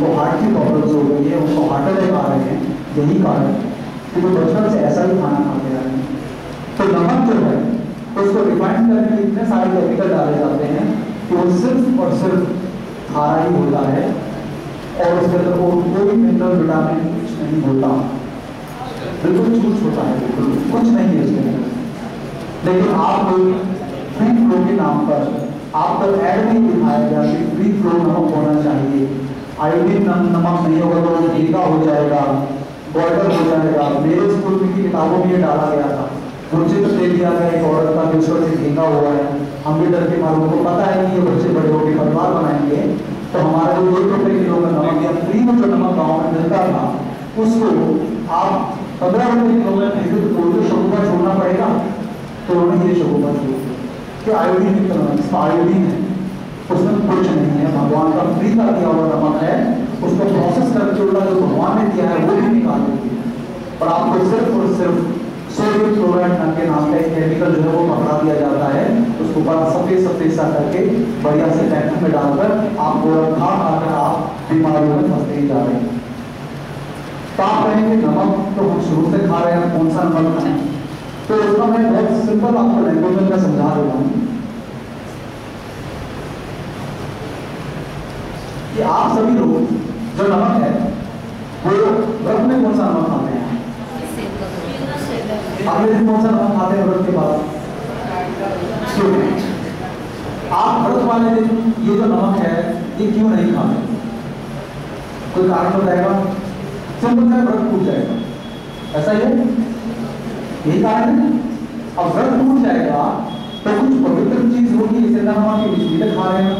उनको हार्ट की प्रॉब्लम्स हो गई है, उनको हार्ट अटैक आ रहे हैं, यही कारण है कि वो बचपन से ऐसा ही खाना खाते रहे हैं। तो नमक जो है उसको रिफाइन करने में इतने सारे केमिकल डाले जाते हैं कि वो सिर्फ और सिर्फ खारा ही होता है और उसके अंदर वो कोई मिनरल विटामिन कुछ नहीं होता, बिल्कुल झूठ होता है, बिल्कुल कुछ नहीं है उसके अंदर। लेकिन आप लोग फ्री फ्लो के नाम पर आपको ऐड नहीं दिखाया गया कि फ्री फ्लो नमक होना चाहिए, आयोडीन नमक नहीं होगा तो भीगा हो जाएगा, बॉर्डर हो जाएगा। मेरे स्कूल की किताबों में ये डाला गया था, मुझे तो दे दिया गया एक औरत का दूसरों से भीगा हुआ है, हम भी डर के मालूम को पता है कि ये बच्चे बड़े होकर परिवार बनाएंगे, तो हमारा जो 1 रुपए किलो का नमक या फ्री में जो नमक गाँव में मिलता था उसको आप 15 रुपए किलो में खरीदो तो कोई शगुफा छोड़ना पड़ेगा। तो उन्होंने ये शगुफा छोड़ कि आयोडीन इसमें आयोडीन है, उसमें कुछ नहीं है, भगवान का फ्री का दिया हुआ नमक है, उसको प्रोसेस करके उल्टा जो भगवान ने दिया है वो भी निकाल देती है और आपको सिर्फ और सिर्फ सोडियम क्लोराइड के नाम का एक केमिकल जो है वो पकड़ा दिया जाता है, उसको बड़ा सफेद सफेद सा करके बढ़िया से पैकेट में डालकर आपको खा खाकर आप बीमारियों में फंसते ही जा रहे हैं। तो आप कहेंगे नमक तो हम शुरू से खा रहे हैं, कौन सा नमक खाएं? तो इसका मैं बहुत सिंपल आपको लैंग्वेज में समझा देता हूँ कि आप सभी लोग जो नमक है वो व्रत में कौन सा नमक खाते हैं? अगले दिन कौन सा नमक खाते हैं व्रत के बाद? आप व्रत वाले दिन ये जो नमक है ये क्यों नहीं खाते? कोई कारण बताएगा? सिंपल सा व्रत टूट जाएगा, ऐसा ही है, यही कारण है। अब व्रत टूट जाएगा तो कुछ पवित्र चीज होगी इसे नमक के बीच खा रहे हैं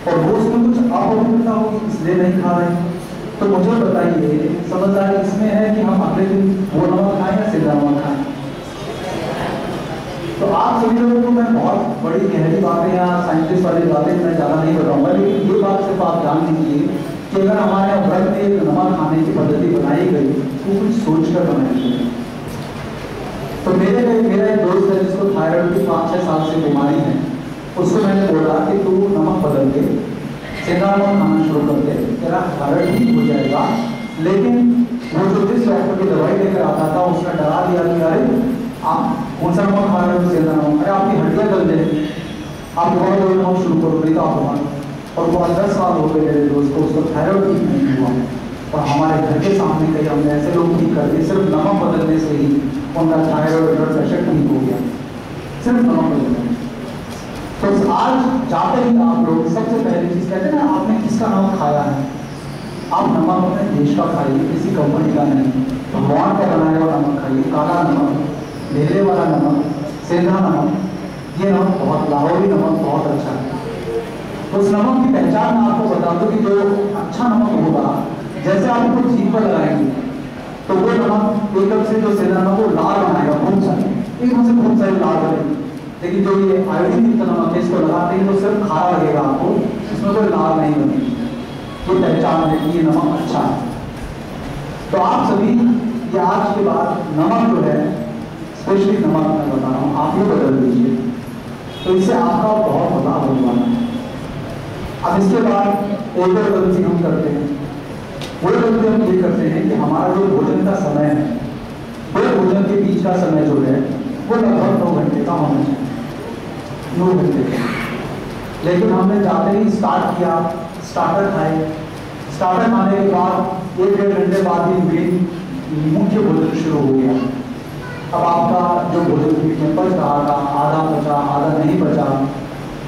और वो उसमें कुछ अपवित्रता होगी इसलिए नहीं खा रहे हैं। तो मुझे बताइए समझदारी इसमें है कि हम अगले दिन वो नमक खाएं या सीधा नमक खाएं? तो आप सभी लोगों को मैं बहुत बड़ी गहरी बातें या साइंटिस्ट वाली बातें मैं ज़्यादा नहीं बताऊंगा, लेकिन ये बात सिर्फ आप जान लीजिए कि अगर हमारे यहाँ व्रत में नमक खाने की पद्धति बनाई गई तो कुछ सोच कर बनाई गई। तो मेरा एक दोस्त है जिसको थायराइड की 5-6 साल से बीमारी है, उसको मैंने बोला कि तू नमक बदल के सेंधा नमक खाना शुरू कर दे, तेरा थायराइड ठीक हो जाएगा। लेकिन वो जो जिस डॉक्टर की दवाई लेकर आता था उसने डरा दिया कि अरे आप कौन सा नमक खा रहे हो? सेंधा नमक, अरे आपकी हड्डियाँ गल जाएगी, आप बहुत बड़े नमक शुरू करो, नहीं तो आप हमारे। और वो 10 साल हो गए मेरे दोस्त को, उसको थायराइड ठीक नहीं हुआ और हमारे घर के सामने कई हमने ऐसे लोग ठीक कर दिए, सिर्फ नमक बदलने से ही उनका थायराइड ब्लड प्रेशर ठीक हो गया, सिर्फ नमक बदलने। तो आज जाते ही आप लोग सबसे पहली चीज कहते हैं ना, आपने किसका नमक खाया है? आप नमक अपने देश का खाइए, किसी कंपनी का नहीं, भगवान का बनाया हुआ नमक खाइए, काला नमक, ढेले वाला नमक, सेंधा नमक, ये नमक बहुत, लाहौरी नमक बहुत अच्छा है। तो उस नमक की पहचान मैं आपको बता दूं कि जो अच्छा नमक होगा, जैसे आप उसको जीभ पर लगाएंगे तो वो नमक एकदम से जो सेंधा नमक वो लाल बनाएगा, खूब सारी, एकदम से खूब सारी लाल बनेगी। लेकिन जो ये आयोडीन युक्त नमक है इसको लगाते हैं तो सिर्फ खारा लगेगा आपको, इसमें कोई लाल नहीं बनेगी। ये पहचान है कि ये नमक अच्छा है। तो आप सभी ये आज के बाद नमक जो है, स्पेशली नमक मैं बता रहा हूँ, आप ये बदल दीजिए, तो इससे आपका बहुत बदलाव होने वाला है। अब इसके बाद एक और गलती हम करते हैं, वो गलती हम ये करते हैं कि हमारा जो भोजन का समय है, दो भोजन के बीच का समय जो है वो लगभग 9 घंटे का होना चाहिए, 9 घंटे का। लेकिन हमने जाते ही स्टार्ट किया, स्टार्टर खाए, स्टार्टर खाने के बाद 1-1.5 घंटे बाद ही मेन मुख्य भोजन शुरू हो गया। अब आपका जो भोजन बीच में बच रहा था, आधा बचा आधा नहीं बचा,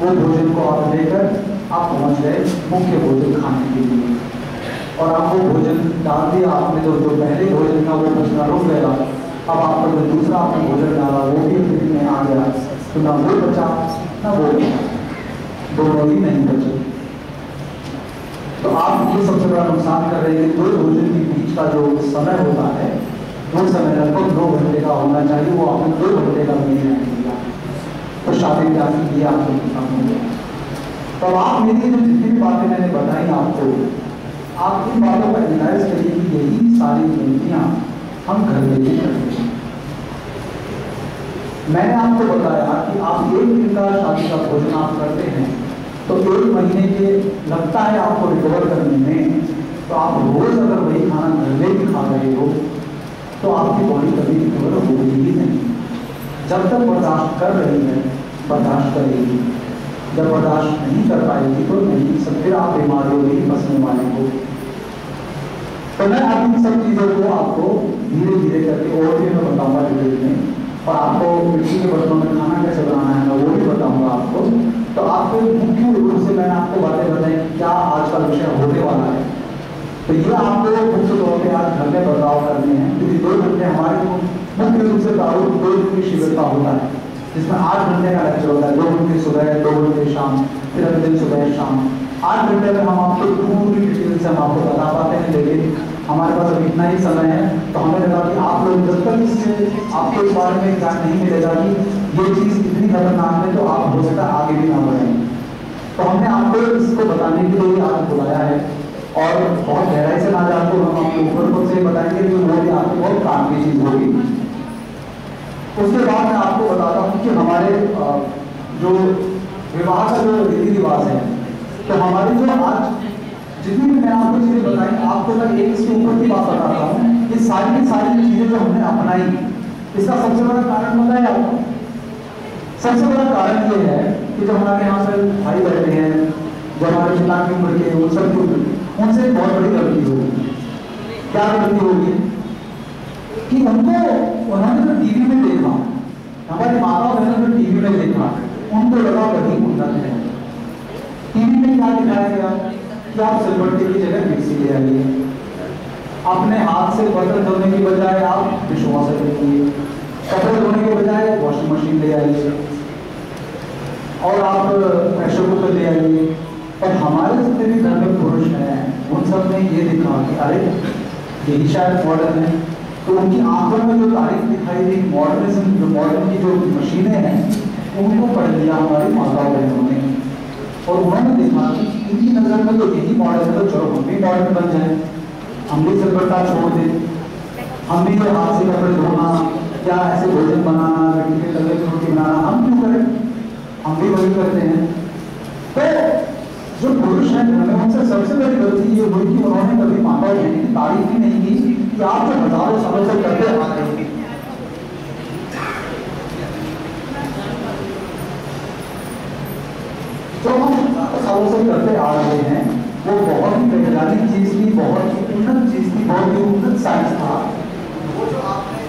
वो भोजन को आप लेकर आप पहुंच गए मुख्य भोजन खाने के लिए और आप वो भोजन डाल दिया आपने, जो पहले भोजन था वो बचना रुक गया। अब आपका जो दूसरा आपने भोजन डाला वो भी पेट में आ गया, तो ना वो बचा ना वो बचा, दोनों ही नहीं बचे। तो आप ये सबसे बड़ा नुकसान कर रहे हैं कि दो भोजन के बीच का जो समय होता है वो समय लगभग 2 घंटे का होना चाहिए, वो आपने 2 घंटे का भी नहीं दिया। तो शादी ब्याह की आपको नुकसान हो गया। तो आप मेरी जो जितनी भी बातें मैंने बताई आपको, आप इन बातों पर रियलाइज करिए कि यही सारी गलतियाँ हम घर में ही करते हैं। मैंने आपको बताया कि आप 1 दिन का शादी का भोजन आप करते हैं तो 1 महीने के लगता है आपको रिकवर करने में, तो आप रोज अगर वही खाना घर में भी खा रहे हो तो आपकी बॉडी कभी रिकवर होगी ही नहीं। जब तक बर्दाश्त कर रही है बर्दाश्त करेगी, जब बर्दाश्त नहीं कर पाएगी तो नहीं, सब फिर आप बीमारियों में ही फंसने वाले हो। तो मैं आप इन सब चीज़ों को आपको धीरे धीरे करके और भी मैं बताऊंगा डिटेल में, और आपको मिट्टी के बर्तनों में खाना कैसे बनाना है मैं वो भी बताऊंगा आपको। तो आपको मुख्य रूप से मैंने आपको बातें बताई कि क्या आज का विषय होने वाला है। तो ये आपको मुख्य तौर पर आज घर में बदलाव करने हैं, क्योंकि 2 घंटे हमारे मुख्य रूप से प्रारूप 2 दिन की शिविर का होता है, जिसमें 8 घंटे का लेक्चर होता है, 2 घंटे सुबह 2 घंटे शाम, फिर अगले दिन सुबह शाम। 8 घंटे में हम आपको पूरी डिटेल से हम आपको बता पाते हैं, लेकिन हमारे पास अभी इतना ही समय है। तो हमें लगा कि आप लोग जब तक इससे आपको इस बारे में ज्ञान नहीं मिलेगा कि ये चीज़ इतनी खतरनाक है तो आप हो सकता है आगे भी ना बढ़ें। तो हमने आपको इसको बताने के लिए आज बुलाया है, और बहुत गहराई से ना जाकर हम आपको ऊपर से बताएंगे कि वो भी आपको बहुत काम की चीज़ होगी। उसके बाद मैं आपको बताता हूँ कि हमारे जो विवाह का जो रीति रिवाज है, तो हमारी जो आज जितनी भी मैं आपको चीजें बताई, आपको मैं एक इसके ऊपर की बात बताता हूँ। ये सारी की सारी चीजें जो हमने अपनाई, इसका सबसे बड़ा कारण पता है आपको? सबसे बड़ा कारण ये है कि जो हमारे यहाँ से भाई बैठे हैं, जो हमारे पिता की उम्र के, उन सब की उम्र, उनसे एक बहुत बड़ी गलती होगी। क्या गलती होगी कि उन्होंने जो टीवी में देखा, हमारे माता बहनों ने टीवी में देखा, उनको लगा वही उन्नत है। टीवी में क्या दिखाया गया कि आप सिलबट्टे की जगह मिक्सी ले आइए, अपने हाथ से बर्तन धोने की बजाय आप डिशवॉशर लीजिए, कपड़े धोने के बजाय वॉशिंग मशीन ले आइए, और आप प्रेशर कुकर ले आइए। और हमारे जितने भी घर में पुरुष हैं उन सब ने ये देखा कि अरे यही शायद मॉडर्न है। तो उनकी आंखों में जो तारीफ दिखाई दी मॉडर्निज्म, जो मॉडर्न की जो मशीनें हैं, उनको पढ़ लिया हमारी माताओं बहनों ने, और उन्होंने देखा कि इनकी नजर में तो यही मॉडर्न है, तो चलो हम भी मॉडर्न बन जाए, हम भी सिलबट्टा छोड़ दें, हम भी ये हाथ से कपड़े धोना या ऐसे भोजन बनाना, मिट्टी के तवे में रोटी बनाना हम क्यों करें, हम भी वही करते हैं। तो जो पुरुष हैं घर में, उनसे सबसे बड़ी गलती ये हुई कि उन्होंने कभी माता बहन की तारीफ ही नहीं की कि आप जो हजारों सालों से करते आ रहे हो। जो हम सालों से करते आ रहे हैं वो बहुत ही वैज्ञानिक चीज थी, बहुत ही उन्नत चीज थी, बहुत ही उन्नत साइंस था। वो जो आपने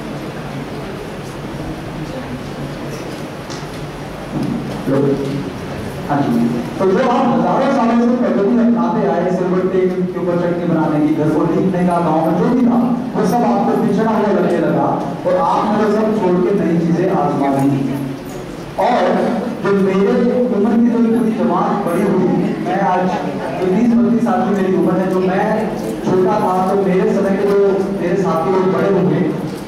हाँ जी, तो जो आप हजारों सालों से पद्धति अपनाते आए, सिलबट्टे के ऊपर चटनी बनाने की, घर को लीपने का, गाँव में जो भी था वो सब आपको पिछड़ा हुआ लगने लगा, और आपने वो सब छोड़ के नई चीजें आजमा ली। और जो मेरे उम्र की जो पूरी जमात बड़ी हुई, मैं आज 30-32 साल की मेरी उम्र है, जो मैं छोटा था तो मेरे समय के जो मेरे साथी लोग बड़े हुए,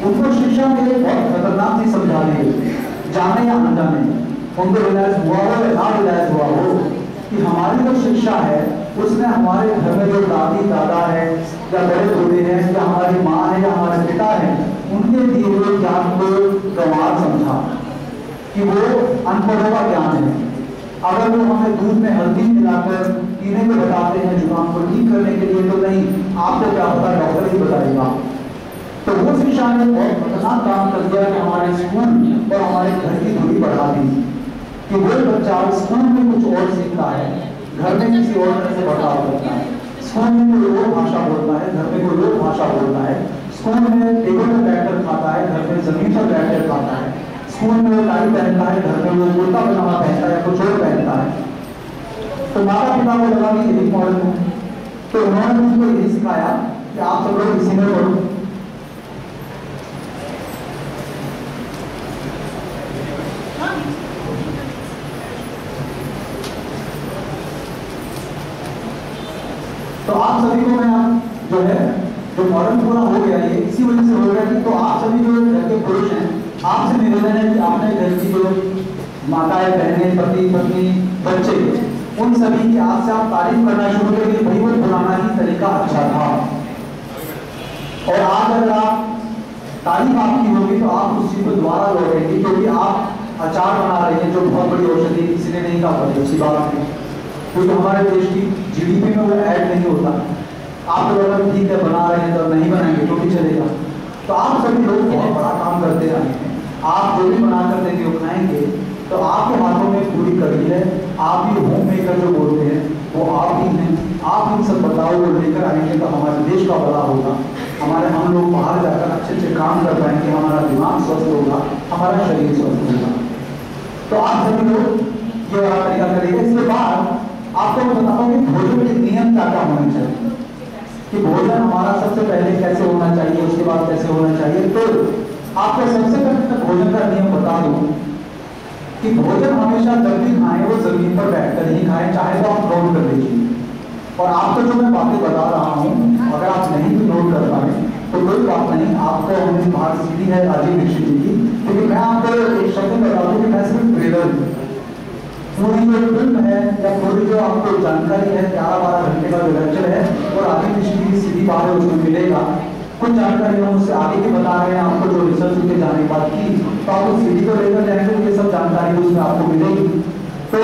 उनको शिक्षा में बहुत खतरनाक चीज समझा दी गई, जाने या अनजाने, उनको रिलायज हुआ हो या ना रिलायज हुआ हो कि हमारी जो शिक्षा है उसने हमारे घर में जो दादी दादा है या बड़े बूढ़े हैं या हमारी माँ है या हमारे पिता है, उनके दिए हुए ज्ञान को गंवार समझा कि वो अनपढ़ों का ज्ञान है। अगर वो हमें दूध में हल्दी मिलाकर पीने को बताते हैं जुकाम को ठीक करने के लिए, तो नहीं, आपको क्या पता, डॉक्टर ही बताएगा। तो वो शिक्षा ने बहुत खतरनाक काम कर दिया कि हमारे स्कूल और हमारे घर की दूरी बढ़ा दी कि वो बच्चा स्कूल में कुछ और सीखता है, घर में किसी और तरह से बर्ताव करता है, स्कूल में कोई और भाषा बोलता है, घर में कोई और भाषा बोलता है, स्कूल में टेबल पर बैठकर खाता है, घर में जमीन पर बैठकर खाता है, स्कूल में वो टाई पहनता है, घर में वो कुर्ता पजामा पहनता है या कुछ और पहनता है। तो माता पिता को लगा कि यही मॉडल है, तो उन्होंने उनको यही सिखाया कि आप सब लोग इसी में पढ़ो। तो आप सभी को मैं जो है जो मॉडर्न पूरा हो गया, ये इसी वजह से हो गया कि तो आप सभी जो घर के पुरुष हैं, आपसे निवेदन है कि आपने घर की जो माताएं बहनें पति पत्नी बच्चे, उन सभी की आज से आप तारीफ करना शुरू करेंगे, भाई वो पुराना ही तरीका अच्छा था। और आज अगर आप तारीफ आपकी होगी तो आप उस चीज को दोबारा लौटेंगे, क्योंकि आप अचार बना रहे हैं जो बहुत बड़ी औषधि किसी ने नहीं कहा, बड़ी अच्छी बात है, क्योंकि हमारे देश की जीडीपी में वो ऐड नहीं होता, आप तो अगर ठीक है बना रहे हैं तो नहीं बनाएंगे तो भी चलेगा। तो आप सभी लोग बहुत बड़ा काम करते रहे हैं, आप जो भी बना कर देंगे वो खाएंगे, तो आपके हाथों में पूरी कड़ी है। आप ही होम मेकर जो बोलते हैं वो आप ही हैं। आप इन सब बदलाव को लेकर आएंगे तो हमारे देश का भला होगा, हम लोग बाहर जाकर अच्छे अच्छे काम कर पाएंगे, हमारा दिमाग स्वस्थ होगा, हमारा शरीर स्वस्थ होगा। तो आप सभी लोग ये वाला तरीका करेंगे। इसके बाद आपको मैं बताता हूँ कि भोजन के नियम क्या क्या होने चाहिए, कि भोजन हमारा सबसे पहले कैसे होना चाहिए, उसके बाद कैसे होना चाहिए। तो आपको सबसे पहले भोजन का नियम बता दूं कि भोजन हमेशा जब भी खाएं वो जमीन पर बैठकर ही खाएं, चाहे तो आप नोट कर लीजिए। और आपको जो मैं बातें बता रहा हूँ अगर आप नहीं भी नोट कर पाए तो कोई बात नहीं, आपको हमने बाहर सीखी है राजीव दीक्षित जी की। लेकिन मैं आपको एक शब्द बता दूं कि मैं सिर्फ ट्रेलर हूँ। पूरी जो फिल्म है या पूरी जो आपको जानकारी है 11-12 घंटे का जो लेक्चर है वो राजीव दीक्षित की सीधी बात है, उसमें मिलेगा। कुछ जानकारी हम उससे आगे की बता रहे हैं आपको, जो रिसर्च के जाने के बाद की तो आप उस सीधी को लेकर जाएंगे, ये सब जानकारी उसमें आपको मिलेगी। तो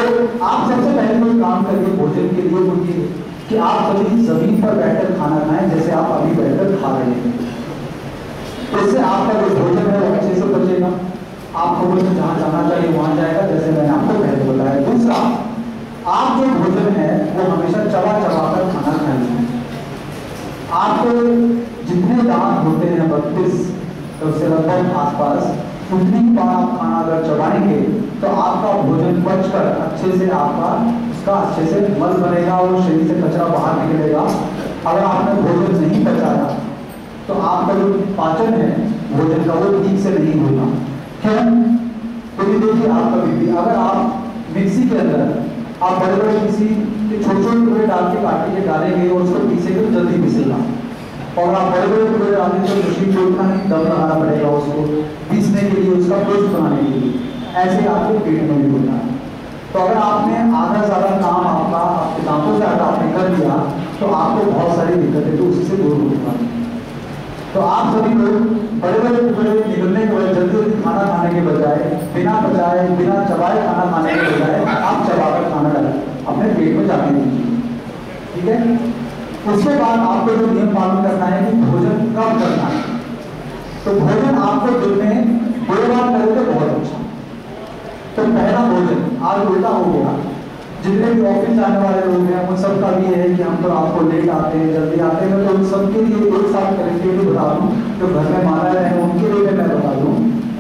आप सबसे पहले कोई काम करिए भोजन के लिए बोलिए कि आप सभी जमीन पर बैठकर खाना खाएं जैसे आप अभी बैठकर खा रहे हैं। तो इससे आपका जो भोजन है वो अच्छे से बचेगा, आपको भोजन जहाँ जाना चाहिए वहां जाएगा, जैसे मैंने आपको पहले बताया। दूसरा, आप जो भोजन है वो हमेशा चबा चबा कर खाना खाइए। आपको जितने दांत होते हैं 32 तो उससे लगभग आसपास उतनी बार आप खाना अगर चबाएंगे तो आपका भोजन पचकर अच्छे से आपका उसका अच्छे से मल बनेगा और शरीर से कचरा बाहर निकलेगा। अगर आपने भोजन नहीं पचाया तो आपका जो पाचन है भोजन का वो ठीक से नहीं होगा। क्यों? क्योंकि देखिए आपका बीपी, अगर आप मिक्सी के अंदर आप बड़े बड़े किसी छोटे छोटे टुकड़े डाल के काट के डालेंगे और उसको पीसेंगे तो जल्दी पीसेगा, और आप बड़े बड़े टुकड़े डालेंगे तो मशीन को उतना ही दम लगाना पड़ेगा उसको पीसने के लिए, उसका पेस्ट बनाने के लिए। ऐसे आपके पेट में भी होता है। तो अगर आपने आधा ज़्यादा काम आपका आपके दांतों से आटा आपने कर दिया तो आपको बहुत सारी दिक्कतें तो उससे दूर हो पाएंगी। तो आप सभी लोग बड़े बड़े टुकड़े निकलने के बाद जल्दी जल्दी खाना खाने के बजाय बिना पचाए बिना चबाए खाना खाने के बजाय आप चबाकर खाना डालें, अपने पेट में जाने दीजिए। ठीक है? उसके बाद आपको जो नियम पालन करना है कि भोजन कब करना है। तो भोजन आपको दिन में 2 बार करें तो बहुत अच्छा। तो पहला भोजन आज उल्टा हो गया, जितने भी ऑफिस जाने वाले लोग हैं उन सबका भी है कि हम तो आपको लेट आते हैं जल्दी आते हैं, तो उन सबके लिए एक साथ कनेक्टिविटी बता दूं, जो घर में माता रहे हैं उनके लिए मैं बता दूं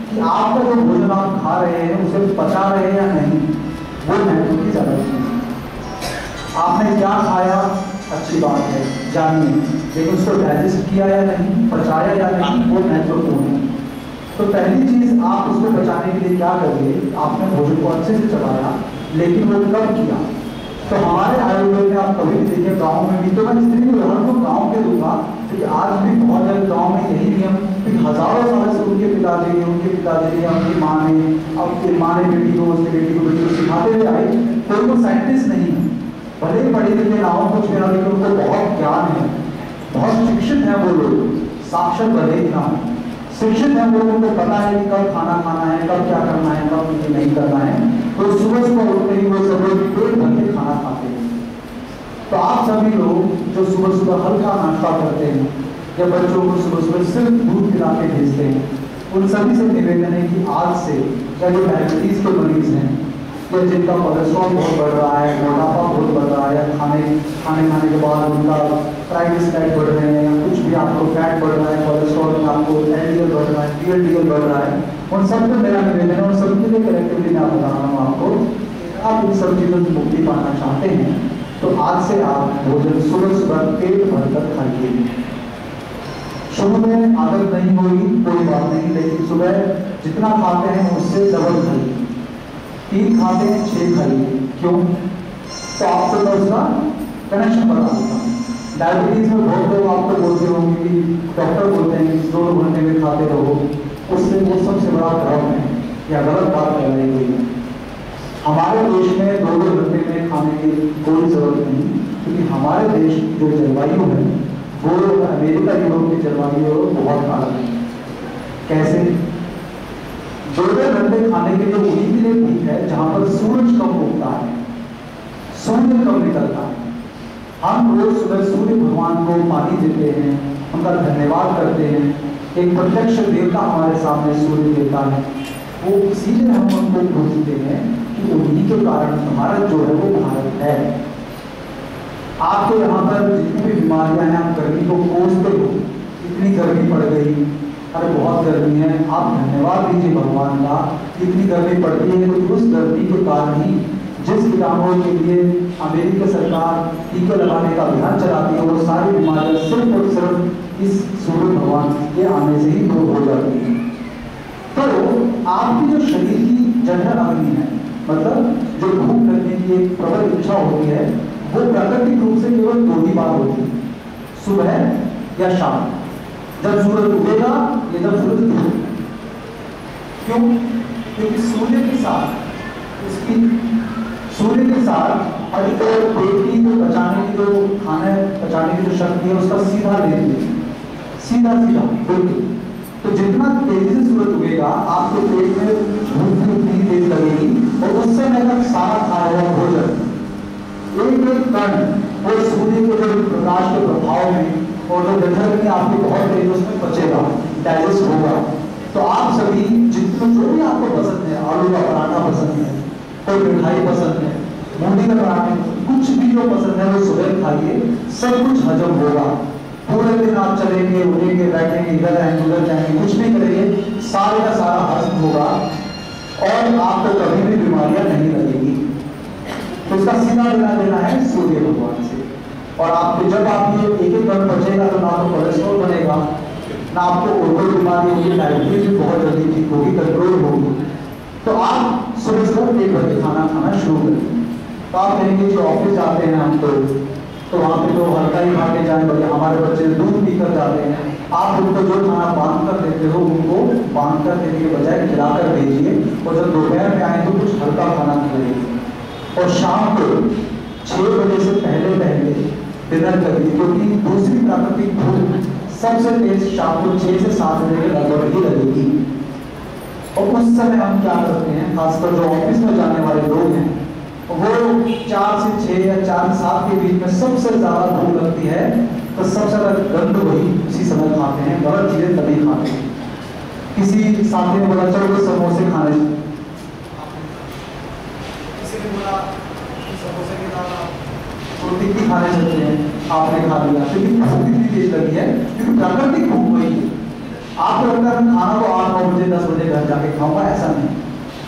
कि आपका जो भोजन आप खा रहे हैं उसे पचा रहे हैं या नहीं, वो महत्व की ज्यादा चीज। आपने क्या खाया अच्छी बात है जानिए, लेकिन उसको डाइजेस्ट किया या नहीं, पचाया या नहीं, वो महत्वपूर्ण है। तो पहली चीज आप उसको बचाने के लिए क्या करिए, आपने भोजन को अच्छे से चबाया, लेकिन वो कब किया। तो हमारे आयुर्वेद में आप कभी भी देखिए गाँव में भी, तो मैं जितनी उदाहरण को गाँव के दूंगा क्योंकि आज भी बहुत जगह गाँव में यही नियम, क्योंकि हजारों साल से उनके पिताजी उनकी माँ ने बेटी को उसकी बेटी को सिखाते हुए आई। कोई वो साइंटिस्ट नहीं है, भले ही पढ़े लिखे ना हो कुछ भी ना, लेकिन उनको बहुत ज्ञान है, बहुत शिक्षित है वो लोग, साक्षर भले ही ना हो, शिक्षित है वो लोगों को पता है कि कब खाना खाना है, कब क्या करना है, कब नहीं करना है। तो सुबह सुबह उठते ही वो सब लोग पेट भर के खाना खाते हैं। तो आप सभी लोग जो सुबह सुबह हल्का नाश्ता करते हैं या बच्चों को सुबह सुबह सिर्फ दूध पिला के भेजते हैं, उन सभी से निवेदन है कि आज से या जो डायबिटीज के मरीज हैं या जिनका कोलेस्ट्रॉल बहुत बढ़ रहा है, मोटापा बहुत बढ़ रहा है, या खाने के बाद उनका ट्राइग्लिसराइड बढ़ रहे हैं या कुछ भी आपको फैट बढ़ रहा है, कोलेस्ट्रॉल में आपको एलडीएल बढ़ रहा है, टीएलडीएल बढ़ रहा है, उन सब को मेरा निवेदन है और सबके लिए कलेक्टिवली मैं बता रहा हूँ आपको, आप इन सब चीज़ों से मुक्ति पाना चाहते हैं तो आज से आप भोजन सुबह सुबह पेट भरकर खाइए। शुरू में आदत नहीं होगी कोई बात नहीं, लेकिन सुबह जितना खाते हैं उससे डबल खाइए, 3 खाते हैं 6 खाइए। क्यों? तो आपको तो उसका कनेक्शन बता देता हूँ। डायबिटीज में बहुत लोग आपको बोलते होंगे कि डॉक्टर बोलते हैं कि 2 घंटे में खाते रहो, उससे वो सबसे बड़ा भ्रम है या गलत बात फैलाई गई है। हमारे देश में 2 घंटे में खाने की कोई जरूरत नहीं, क्योंकि हमारे देश की जो जलवायु है वो अमेरिका यूरोप की जलवायु बहुत अलग है। कैसे? 2 घंटे खाने के लिए उन्हीं के लिए ठीक है जहां पर सूरज कम उगता है, सूर्य कम निकलता है। हम रोज सुबह सूर्य भगवान को पानी देते हैं, उनका धन्यवाद करते हैं। एक प्रत्यक्ष देवता हमारे सामने सूर्य देवता है, वो इसीलिए हम उनको पूजते हैं कि उन्हीं के कारण भारत जो है वो भारत है। आपको यहाँ पर जितनी भी बीमारियां हैं, आप गर्मी को कोसते हो, इतनी गर्मी पड़ गई, अरे बहुत गर्मी है, आप धन्यवाद दीजिए भगवान का। इतनी गर्मी पड़ती है तो उस गर्मी के कारण ही जिस कीटाणुओं के लिए अमेरिका सरकार टीके लगाने का अभियान चलाती है, वो सारी बीमारियां सिर्फ और सिर्फ इस सूर्य भगवान के आने से ही दूर हो जाती है। तो आपकी जो शरीर की जठर अग्नि है, मतलब जो भूख लगने की एक प्रबल इच्छा होती है, वो प्राकृतिक रूप से केवल दो ही बार होती है, सुबह या शाम, जब सूरज उगेगा या जब सूरज डूबेगा। क्यों? क्योंकि सूर्य के साथ उसकी सूर्य के साथ और एक पेट की जो पचाने की जो खाना पचाने की जो शक्ति है उसका सीधा लेन देन, सीधा बिल्कुल। तो जितना तेजी से सूरज उगेगा आपके पेट में भूख भी उतनी तेज लगेगी, और उस समय तक सारा खाया हुआ भोजन एक एक कण वो सूर्य के जो प्रकाश के प्रभाव में और जो जठर में आपके बहुत तेज उसमें पचेगा, डाइजेस्ट होगा। तो आप सभी जितना जो भी आपको पसंद है, आलू का पराठा पसंद है, कोई मिठाई पसंद है, मूंगफली का पराठा, कुछ भी जो पसंद है वो सुबह खाइए, सब कुछ हजम होगा। पूरे दिन आप चलेंगे, उड़ेंगे, बैठेंगे, इधर आएंगे उधर जाएंगे, कुछ भी करेंगे, सारे का सारा हजम होगा और आपको कभी भी बीमारियां नहीं लगेगी। तो इसका सीधा लेना देना है सूर्य भगवान से। और आपको जब आप ये एक एक कण बचेगा तो ना तो कोलेस्ट्रॉल बनेगा, ना आपको कोई बीमारी होगी, डायबिटीज भी बहुत जल्दी ठीक होगी, कंट्रोल होगी। तो आप सुबह सुबह 1 बजे खाना खाना शुरू करें। तो आप कहेंगे जो ऑफिस जाते हैं हम तो वहाँ पे तो हल्का ही खा के जाए, बल्कि हमारे बच्चे दूध पीकर जाते हैं, आप उनको जो खाना बांध कर देते हो उनको बांध कर देने के बजाय खिला कर भेजिए, और जब दोपहर में आए तो कुछ हल्का खाना खिलाइए। और शाम को 6 बजे से पहले डिनर करिए, क्योंकि दूसरी प्राकृतिक भूख सबसे तेज शाम को 6 से 7 बजे के लगभग ही लगेगी। और उस समय हम क्या करते हैं, खासकर जो ऑफिस में जाने वाले लोग हैं, वो 4 से 6 या 4 से 7 के बीच में सबसे ज्यादा भूख लगती है, तो सबसे ज्यादा गंद वही उसी समय खाते हैं, गलत चीजें तभी खाते हैं। किसी साथी ने बोला चलो समोसे खाने, किसी ने बोला समोसे के साथ टिक्की खाने चलते हैं, आपने खा लिया, लेकिन भूख इतनी तेज लगी है क्योंकि प्राकृतिक भूख वही है। आपको लगता है खाना तो 8-9 बजे 10 बजे घर जाके खाऊंगा, ऐसा नहीं।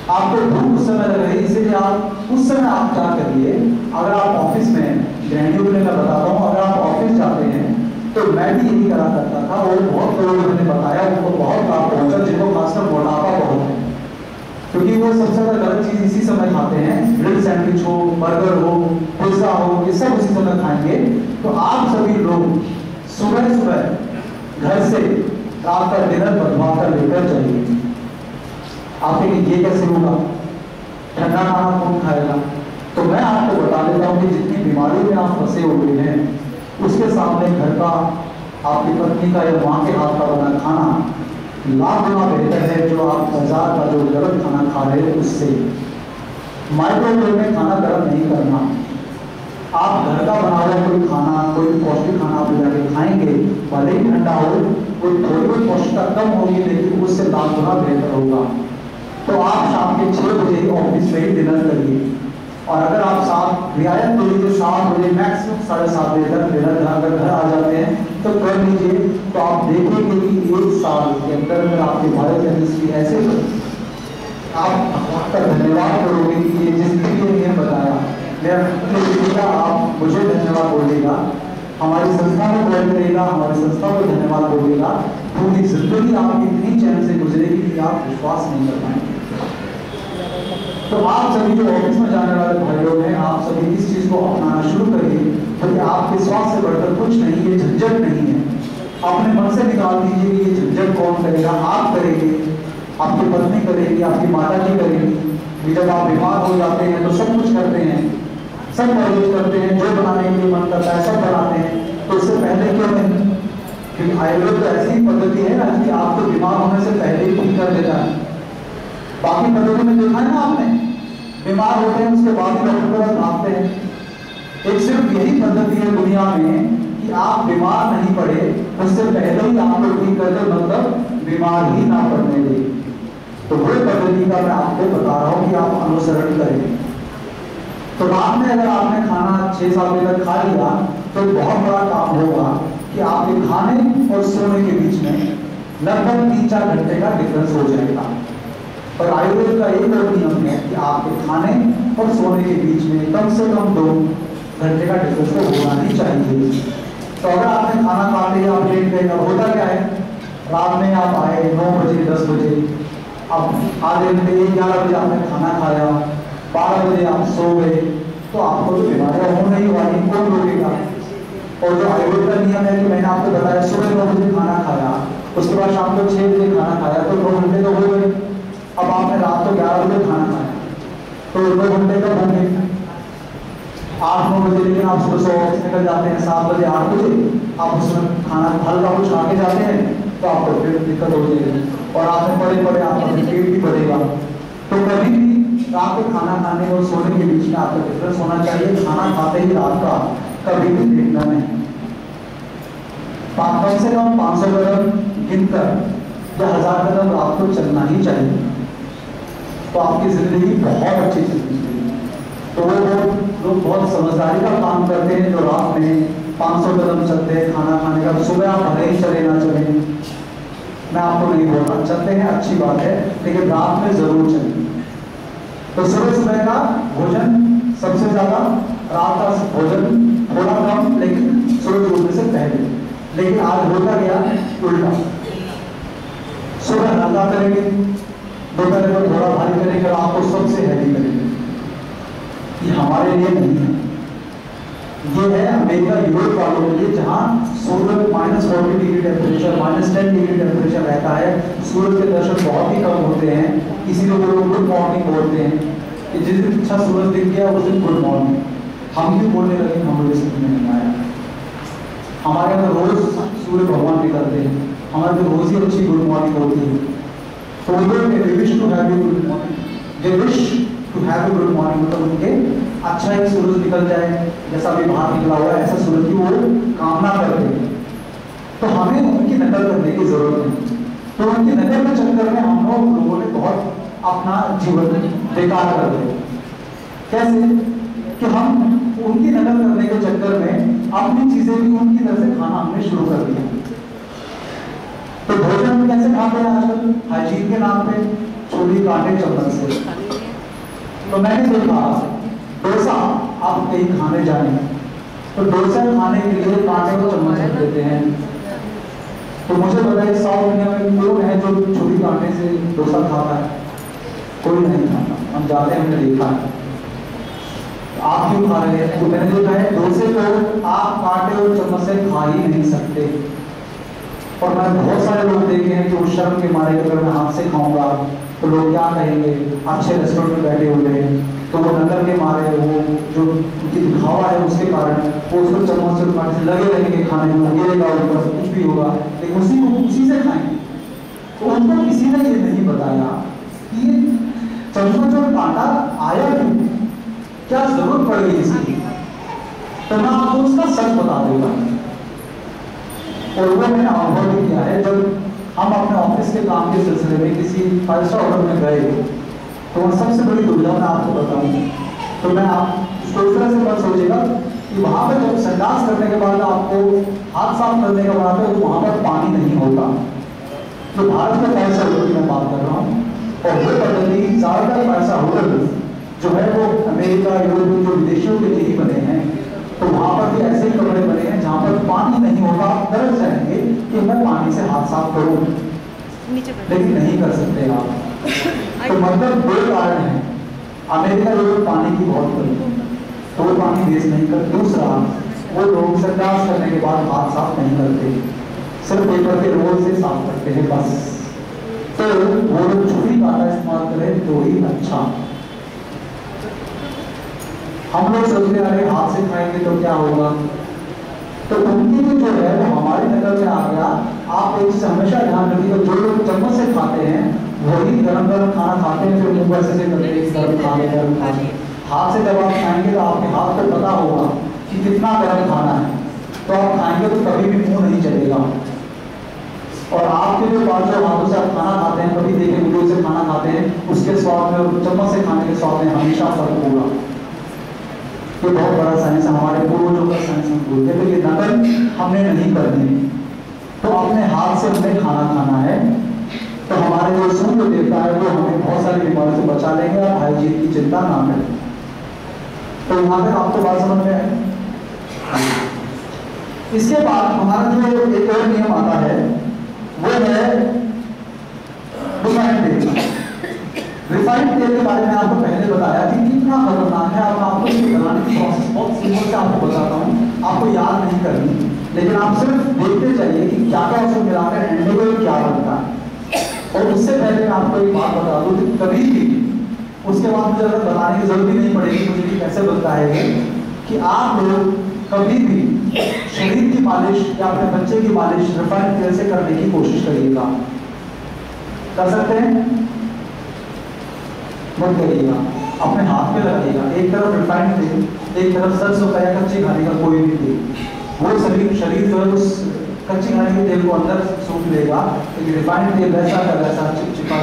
आपको भूख उस समय लग रही है, इसलिए आप उस समय आप क्या करिए, अगर आप ऑफिस में गृहिणियों को मैं बताता हूँ, अगर आप ऑफिस जाते हैं तो मैं भी यही करा करता था, और बहुत लोगों ने बताया उनको बहुत लाभ पहुंचा, जिनको खासकर मोटापा बहुत है, क्योंकि वो सबसे ज्यादा गलत चीज इसी समय खाते हैं। ग्रिल सैंडविच हो, बर्गर हो, पिज्जा हो, ये सब उसी समय खाएंगे। तो आप सभी लोग सुबह सुबह घर से आपका डिनर बनवा कर लेकर जाइए। आप ये कैसे होगा, ठंडा खाना कौन खाएगा? तो मैं आपको बता देता हूँ कि जितनी बीमारियों में आप फंसे हुए हैं, उसके सामने घर का, आपकी पत्नी का या माँ के हाथ का बना खाना लाख गुना बेहतर है, जो आप बाजार का जो गलत खाना खा रहे हैं उससे। माइक्रोवेव में खाना गर्म नहीं करना, आप घर का बना हुआ कोई खाना, कोई पौष्टिक खाना आप जाके खाएंगे, भले ही ठंडा हो, कोई थोड़ी बहुत पौष्टिकता कम होगी, लेकिन उससे लाख गुना बेहतर होगा। तो आप शाम के 6 बजे ऑफिस में ही डिनर करिए, और अगर आप साथ रियायत कर लीजिए 7 बजे मैक्सिमम 7:30 बजे तक डिनर अगर घर आ जाते हैं तो कर लीजिए। तो आप देखेंगे कि 1 साल के अंदर में आपकी बायोकेमिस्ट्री ऐसे आप धन्यवाद करोगे कि ये जिसने भी नियम बताया, मैं आप मुझे धन्यवाद बोलेगा, हमारी संस्था में ज्वाइन करेगा, हमारी संस्था को धन्यवाद बोलेगा, पूरी जिंदगी आपकी इतनी चैन से गुजरेगी कि आप विश्वास नहीं कर पाएंगे। तो आप सभी जो ऑफिस में जाने वाले भाई लोग हैं, आप सभी इस चीज को अपनाना शुरू करिए, क्योंकि आपके स्वास्थ्य से बढ़कर कुछ नहीं, ये झंझट नहीं है। अपने मन से निकाल दीजिए कि ये झंझट कौन करेगा, आप करेंगे, आपकी पत्नी करेगी, आपकी माता जी करेगी। जब आप बीमार हो जाते हैं तो सब कुछ करते हैं, सब परहेज करते हैं, जो बनाने के लिए मन करता है सब बनाते हैं। तो इससे पहले क्यों नहीं? क्योंकि आयुर्वेद तो ऐसी पद्धति है ना कि आपको बीमार होने से पहले ही ठीक कर देता है। बाकी पद्धति में देखा है ना आपने, बीमार होते हैं उसके बाद ही डॉक्टर के पास भागते हैं, एक सिर्फ यही पद्धति है दुनिया में कि आप बीमार नहीं पड़े, उससे पहले ही आपको ठीक कर दे, मतलब बीमार ही ना पड़ने दे। तो वो पद्धति का मैं आपको बता रहा हूं कि आप अनुसरण करें। तो रात में अगर आपने खाना 6-7 बजे तक खा लिया तो बहुत बड़ा काम होगा कि आपके खाने और सोने के बीच में लगभग 3-4 घंटे का डिफरेंस हो जाएगा। और आयुर्वेद का एक और नियम है कि आपके खाने और सोने के बीच में कम से कम 2 घंटे का डिफरेंस तो होना ही चाहिए। तो अगर आपने खाना खा लिया, आप लेट गए, अब होता क्या है, रात में आप आए 9 बजे 10 बजे, अब आधे घंटे 11 बजे आपने खाना खाया, 12 बजे आप सो गए, तो आपको तो बीमारियां हो नहीं वाली, कौन रोकेगा। और जो आयुर्वेद का नियम है कि मैंने आपको बताया सुबह 9 बजे खाना खाया, उसके बाद शाम को 6 बजे खाना खाया, तो 2 घंटे तो हो गए। अब आपने रात को 11 बजे खाना खाया तो 2 घंटे कब होंगे, 8-9 बजे। लेकिन आप सुबह से ऑफिस निकल जाते हैं 7 बजे 8 बजे, आप उसमें खाना हल्का कुछ खा के जाते हैं तो आपको फिर दिक्कत हो जाएगी और आपने पड़े पड़े आपका पेट भी बढ़ेगा। तो कभी भी रात को खाना खाने और सोने के बीच में आपका डिफरेंस होना चाहिए। खाना खाते ही रात का कभी भी लेटना नहीं। कम से कम 500 कदम गिनकर या 1000 कदम रात को चलना ही चाहिए, तो आपकी जिंदगी बहुत अच्छी चलती है। तो वो लोग बहुत समझदारी का काम करते हैं जो रात में 500 कदम चलते हैं खाना खाने का। सुबह आप भले ही चले ना चले, मैं आपको नहीं बोल रहा, चलते हैं अच्छी बात है, लेकिन रात में जरूर चलें। तो सुबह सुबह का भोजन सबसे ज्यादा, रात का भोजन थोड़ा कम, लेकिन सूरज उगने से पहले। लेकिन आज होता गया उल्टा, सुबह हल्का करेंगे, दोपहर को थोड़ा भारी करेंगे, रात को सबसे हैवी करेंगे। ये हमारे लिए नहीं है, ये है अमेरिका यूरोप वालों के लिए, जहाँ सूरज -40 डिग्री टेम्परेचर, -10 डिग्री टेम्परेचर रहता है। सूरज के दर्शन बहुत ही कम होते हैं, इसीलिए वो लोग गुड मॉर्निंग बोलते हैं कि जिस दिन अच्छा सूरज दिख गया उस दिन गुड मॉर्निंग। हम भी बोलने लगे, हम मुझे समझ में नहीं आया। हमारे यहाँ रोज सूर्य भगवान निकलते हैं, हमारे तो रोज ही अच्छी गुड मॉर्निंग होती है। तो वो wish to have a good morning, they wish to have a good morning, मतलब उनके अच्छा एक सूरज निकल जाए, जैसा अभी बाहर निकला हुआ है ऐसा सूरज की वो कामना करते हैं। तो हमें उनकी नकल करने की जरूरत नहीं। तो उनकी नकल के चक्कर में हम लोगों ने बहुत अपना जीवन बेकार कर दिया। कैसे कि हम उनकी नकल करने के चक्कर में अपनी चीजें भी उनकी तरह से खाना हमने शुरू कर दिया। तो भोजन कैसे खाते हैं आजकल, हाइजीन के नाम पे छुरी कांटे चम्मच से। तो मैंने देखा डोसा, आप कहीं खाने जाए तो डोसा खाने के लिए कांटे को चम्मच देते हैं। तो मुझे बताइए साउथ इंडिया में कौन है जो छुरी कांटे से डोसा खाता है? कोई नहीं खाता। हम जाते हैं, हमने देखा है। आप क्यों खा रहे हैं? तो मैंने देखा है डोसे को आप कांटे और चम्मच से खा ही नहीं सकते। और मैंने बहुत सारे लोग देखे हैं जो शर्म के मारे अगर मैं हाथ से खाऊंगा तो लोग क्या कहेंगे, अच्छे रेस्टोरेंट में बैठे हुए हैं, तो वो नकल के मारे, वो जो उनकी दिखावा है उसके कारण वो उसको चम्मच से कांटे से लगे रहेंगे खाने में, गिरेगा ऊपर से, कुछ भी होगा, लेकिन उसी से खाएंगे। तो उनको किसी ने ये नहीं बताया कि चम्मच और कांटा आया क्यों, क्या जरूरत पड़ गई इसकी। तो मैं आपको उसका सच बता दूंगा। और वो मैंने अनुभव भी किया है। जब हम अपने ऑफिस के काम के सिलसिले में किसी 5 स्टार होटल में गए तो वह सबसे बड़ी दुविधा मैं आपको बताऊं, तो मैं आप उसको इस तरह से मत सोचिएगा कि वहां पर जब संडास करने के बाद आपको हाथ साफ करने के बाद तो वहां पर पानी नहीं होता। तो भारत में 5 स्टार होटल की मैं बात कर रहा हूँ, और वो पद्धति ज्यादातर 5 स्टार होटल जो है वो अमेरिका, यूरोप, जो विदेशों के लिए ही बने हैं। तो वहां पर भी ऐसे ही कमरे बने हैं जहां पर पानी नहीं होगा। आप तरस जाएंगे कि मैं पानी से हाथ साफ करूं, लेकिन नहीं कर सकते आप। तो मतलब 2 कारण हैं। अमेरिका लोग पानी की बहुत कमी, तो वो पानी वेस्ट नहीं कर। दूसरा, वो लोग संडास करने के बाद हाथ साफ नहीं करते, सिर्फ पेपर के रोल से साफ करते हैं बस। तो वो लोग छुरी कांटा इस्तेमाल करें तो ही अच्छा। हम लोग सोचते हैं हाथ से खाएंगे तो क्या होगा, तो उनकी भी जो है वो हमारी नजर में आ गया। आप एक चीज हमेशा ध्यान रखिए, जो लोग चम्मच से खाते हैं वही गरम गरम खाना खाते हैं, फिर मुंह ऐसे करते हैं गरम खा ले। हाथ से जब आप खाएंगे तो आपके हाथ को पता होगा कि कितना गर्म खाना है, तो आप खाएंगे तो कभी भी मुंह नहीं चलेगा। और आपके जो पास जो हाथों से आप खाना खाते हैं, कभी देखें उंगलियों से खाना खाते हैं, उसके स्वाद में और चम्मच से खाने के स्वाद में हमेशा फर्क होगा। ये बहुत बड़ा साइंस है, हमारे पूर्वजों का साइंस हम बोलते हैं। तो ये नकल हमने नहीं करनी, तो अपने हाथ से हमें खाना खाना है। तो हमारे जो सूर्य देवता है वो हमें बहुत सारी बीमारियों से बचा लेंगे, आप हाइजीन की चिंता ना करें। तो यहाँ तक आपको बात समझ में आए। इसके बाद हमारा जो एक और नियम आता है वो है रिफाइंड तेल। रिफाइंड तेल के बारे में आपको पहले बताया कि कितना खतरनाक है। अब आपको इसको बनाने की प्रोसेस बहुत सिंपल से आपको बताता हूँ, आपको याद नहीं करनी, लेकिन आप सिर्फ देखते चाहिए कि क्या क्या उसको मिलाकर एंड में क्या बनता है। और उससे पहले मैं आपको एक बात बता दूं कि कभी भी उसके बाद मुझे अगर बताने की जरूरत नहीं पड़ेगी मुझे कि कैसे बनता है, कि आप लोग कभी भी शरीर की मालिश या अपने बच्चे की मालिश रिफाइंड तेल से करने की कोशिश करिएगा। कर सकते हैं? मत करिएगा, अपने हाथ में लगाइएगा। एक तरफ रिफाइंड तेल, एक तरफ सरसों का या कच्ची घानी का कोई भी तेल, वो शरीर जो है उस कच्ची घानी के तेल को अंदर सूख लेगा, लेकिन रिफाइंड तेल वैसा का वैसा चिपचिपा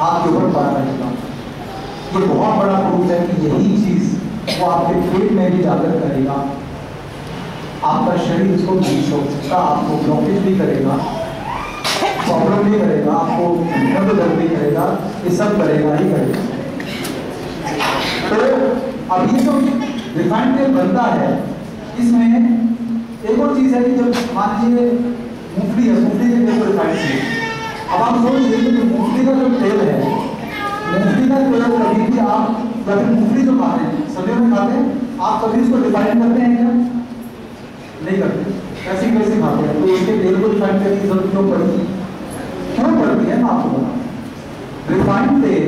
हाथ के ऊपर पड़ा रहेगा। ये बहुत बड़ा प्रूफ है कि यही चीज वो आपके पेट में भी जाकर करेगा, आपका शरीर इसको नहीं सोच सकता, आपको ब्लॉकेज भी करेगा, प्रॉब्लम भी करेगा, आपको दर्द भी करेगा, ये सब करेगा ही करेगा। तो अभी जो रिफाइंड तेल बनता है इसमें एक और चीज है कि जब मान लीजिए मूंगफली है, मूंगफली के तेल को रिफाइंड तेल, अब आप सोच लीजिए कि मूंगफली का जो तेल है, मूंगफली का तेल कभी भी आप या फिर मूंगफली जो खाते हैं सर्दियों में खाते हैं, आप कभी उसको रिफाइंड करते हैं क्या? नहीं करते, कैसे कैसे खाते हैं। तो इसके तेल को रिफाइंड करने की जरूरत क्यों पड़ती? क्यों पड़ती है? मैं आपको बताऊं। रिफाइंड तेल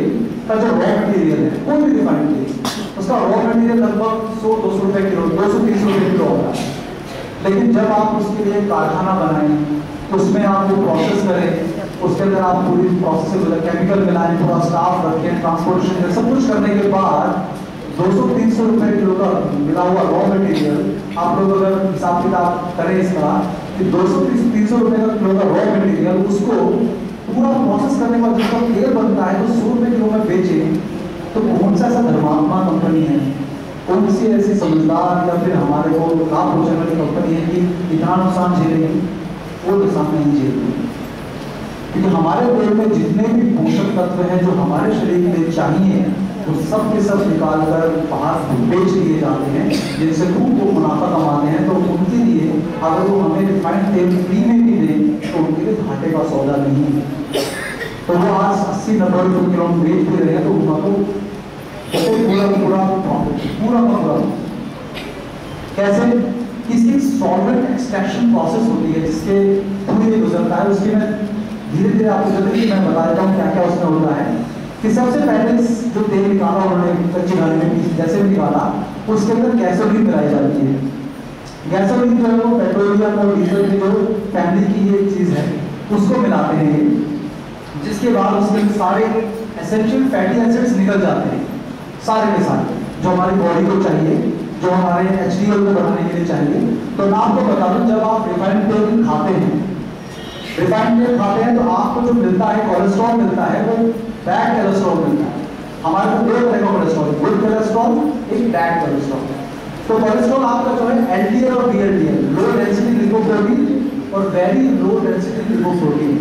का जो रॉ मटेरियल है, कोई भी रिफाइंड तेल, उसका रॉ मटेरियल लगभग 100-200 रुपए किलो, 200-300 रुपए किलो होता है। लेकिन जब आप उसके लिए कारखाना बनाएं, उसमें आप वो प्रोसेस करें, उसके अंदर आप पूरी प्रोसेस केमिकल मिलाएं, पूरा स्टाफ रखें, ट्रांसपोर्टेशन सब कुछ करने के बाद 200-300 रुपए किलो का मिला हुआ रॉ मटेरियल आप लोग अगर हिसाब किताब करें इसका कि 200-300 रुपए का किलो का रॉ मटेरियल, उसको पूरा प्रोसेस करने के बाद जिसका तेल बनता है तो 100 रुपए किलो में बेचें, तो कौन सा ऐसा धर्मात्मा कंपनी है, कौन सी ऐसी समझदार या फिर हमारे को लाभ पहुंचाने वाली कंपनी है कि इतना नुकसान झेलेगी? वो नुकसान नहीं झेलती, क्योंकि हमारे तेल में जितने भी पोषक तत्व हैं जो हमारे शरीर के लिए चाहिए वो सब के सब निकाल कर बाहर बेच दिए जाते हैं, जिनसे खूब वो मुनाफा कमाते हैं। तो उनके लिए अगर वो हमें रिफाइंड तेल फ्री में भी दें तो उनके लिए घाटे का सौदा नहीं है। तो वो आज 80-90 रुपये किलो बेच भी रहे हैं, तो उनका तो पूरा कैसे? इसकी सॉल्वेंट एक्सट्रैक्शन प्रोसेस होती है जिसके थ्रू ये गुजरता है। उसकी मैं धीरे धीरे आपको जल्दी मैं बता देता हूँ क्या क्या उसमें होता है। कि सबसे पहले जो तेल निकाला उन्होंने कच्ची घानी में जैसे भी निकाला, उसके अंदर गैसोलीन मिलाई जाती है। गैसोलीन जो है वो पेट्रोलियम और डीजल की जो फैमिली की ये चीज है उसको मिलाते हैं, जिसके बाद उसके सारे एसेंशियल फैटी एसिड्स निकल जाते हैं, सारे के सारे जो हमारी बॉडी को चाहिए, जो हमारे HDL को बढ़ाने के लिए चाहिए। तो मैं आपको बता दूं, जब आप रिफाइंड तेल खाते हैं तो आपको जो मिलता है कोलेस्ट्रॉल मिलता है, वो बैड कोलेस्ट्रॉल मिलता है। हमारे को दो तरह का कोलेस्ट्रॉल, गुड कोलेस्ट्रॉल, एक बैड कोलेस्ट्रॉल। तो कोलेस्ट्रॉल आपका जो है LDL और VLDL, लो डेंसिटी लिपोप्रोटीन और वेरी लो डेंसिटी लिपोप्रोटीन।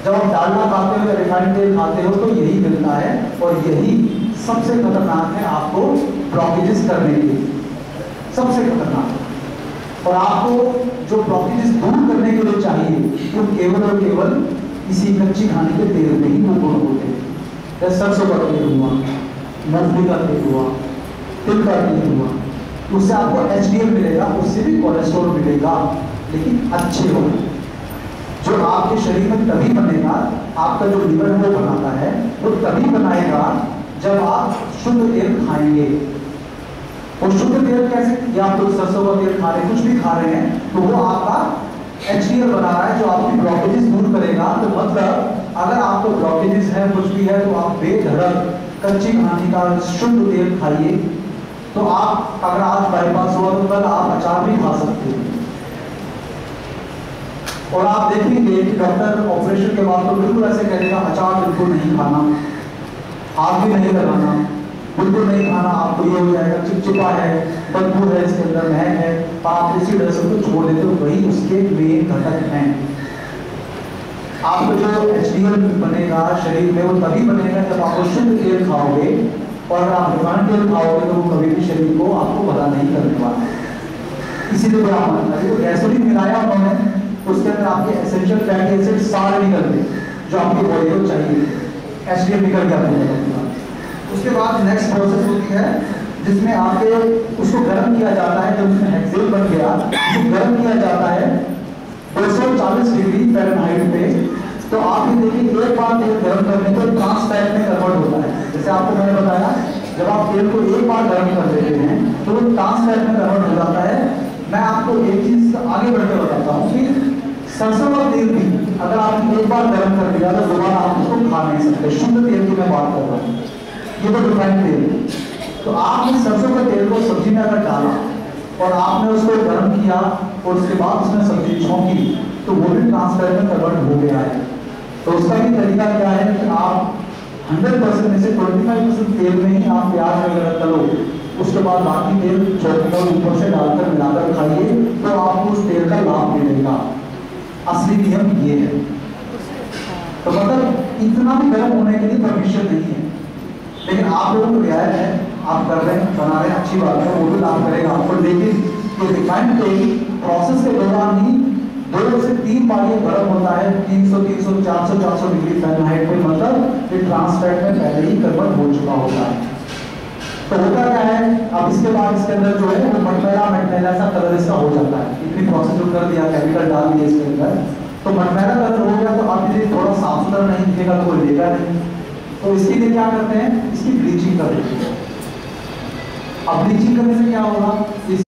जब आप डालडा खाते हो या रिफाइंड तेल खाते हो तो यही मिलता है, और यही सबसे खतरनाक है आपको ब्लॉकेजेस करने के लिए, सबसे खतरनाक। और आपको जो ब्लॉकेजेस दूर करने के लिए चाहिए वो केवल और केवल इसी कच्ची घानी के तेल में ही वो गुण होते हैं। जैसे सरसों का तेल हुआ, मूंगफली का तेल हुआ, तिल का तेल हुआ, उससे आपको HDL मिलेगा, उससे भी कोलेस्ट्रॉल मिलेगा, लेकिन अच्छे होंगे। जो आपके शरीर में तभी बनेगा, आपका जो लिवर है वो बनाता है, वो तभी बनाएगा जब आप शुद्ध तेल खाएंगे। और शुद्ध तेल कैसे? या आप तो सरसों का तेल खा रहे हैं, कुछ भी खा रहे हैं, तो वो आपका HDL बना रहा है जो आपकी ब्लॉकेजेस दूर करेगा। तो मतलब अगर आपको ब्लॉकेजेस है, कुछ भी है, तो आप बेधड़क कच्ची घानी का शुद्ध तेल खाइए, तो आप अगर आज बाईपास हुआ तो कल आप अचार भी खा सकते हैं। और आप देखेंगे कि डॉक्टर ऑपरेशन के बाद तो बिल्कुल ऐसे कहेगा अचार बिल्कुल नहीं खाना, हाथ भी नहीं लगाना, बिल्कुल नहीं खाना, आपको ये हो जाएगा, चिपचिपा है, बदबू है, इसके अंदर महक है, आप इसी तरह से उसको छोड़ देते हो। वही उसके मेन घटक हैं। आपको जो HDL बनेगा शरीर में वो तभी बनेगा जब आप शुद्ध तेल खाओगे, और अगर आप रिफाइंड तेल खाओगे तो वो कभी भी शरीर को आपको भला नहीं करने वाला। इसीलिए आप मानते गैसोलीन मिलाया उन्होंने, उसके अंदर आपके एसेंशियल फैटी एसिड सारे निकल गए जो आपकी बॉडी को चाहिए, HDL निकल के आते। उसके बाद नेक्स्ट प्रोसेस होती है जिसमें आपके उसको गर्म किया जाता है। जब उसमें हेक्सेन बन गया उसको गर्म किया जाता है 240 डिग्री फ़ारेनहाइट पे। तो आप ये देखिए एक बार तेल गर्म करने पर ट्रांस फैट में कन्वर्ट होता है। जैसे आपको मैंने बताया जब आप तेल को एक बार गर्म कर देते हैं तो वो ट्रांस फैट में कन्वर्ट हो जाता है। मैं आपको एक चीज आगे बढ़कर बताता हूँ कि सरसों का तेल भी अगर आपने एक बार गर्म कर दिया तो दोबारा आप उसको खा नहीं सकते। शुद्ध तेल की मैं बात कर रहा हूँ, ये तो रिफाइंड तेल। तो आपने सरसों के तेल को सब्जी में अगर डाला और आपने उसको गर्म किया और उसके बाद उसमें सब्जी छौंकी तो वो भी ट्रांसफर में कन्वर्ट हो गया है। तो उसका भी तरीका क्या है कि आप 100% में से 25% तेल में ही आप प्याज वगैरह तलो, उसके बाद बाकी तेल चौंकर ऊपर से डालकर मिलाकर खाइए तो आपको उस तेल का लाभ मिलेगा। असली नियम ये है। तो मतलब इतना भी गर्म होने के लिए परमिशन नहीं है, लेकिन आप लोगों को रियायत है, आप कर रहे हैं, बना रहे हैं, अच्छी बात है, वो भी लाभ करेगा आपको। लेकिन ये रिफाइंड तेल प्रोसेस के दौरान ही 2 से 3 बार ये गर्म होता है 300, 300, 400, 400 डिग्री फ़ारेनहाइट पे, मतलब ये ट्रांस फैट में पहले ही कन्वर्ट हो चुका होता है। तो होता क्या है अब इसके बाद इसके अंदर जो है वो मटमैला सा कलर इसका हो जाता है। इतनी प्रोसेस जो कर दिया, केमिकल डाल दिए इसके अंदर, तो मटमैला कलर हो गया। तो आप यदि थोड़ा साफ सुथरा नहीं दिखेगा तो कोई लेगा नहीं। तो इसके लिए क्या करते हैं, इसकी ब्लीचिंग कर देते हैं। अब ब्लीचिंग करने से क्या होगा,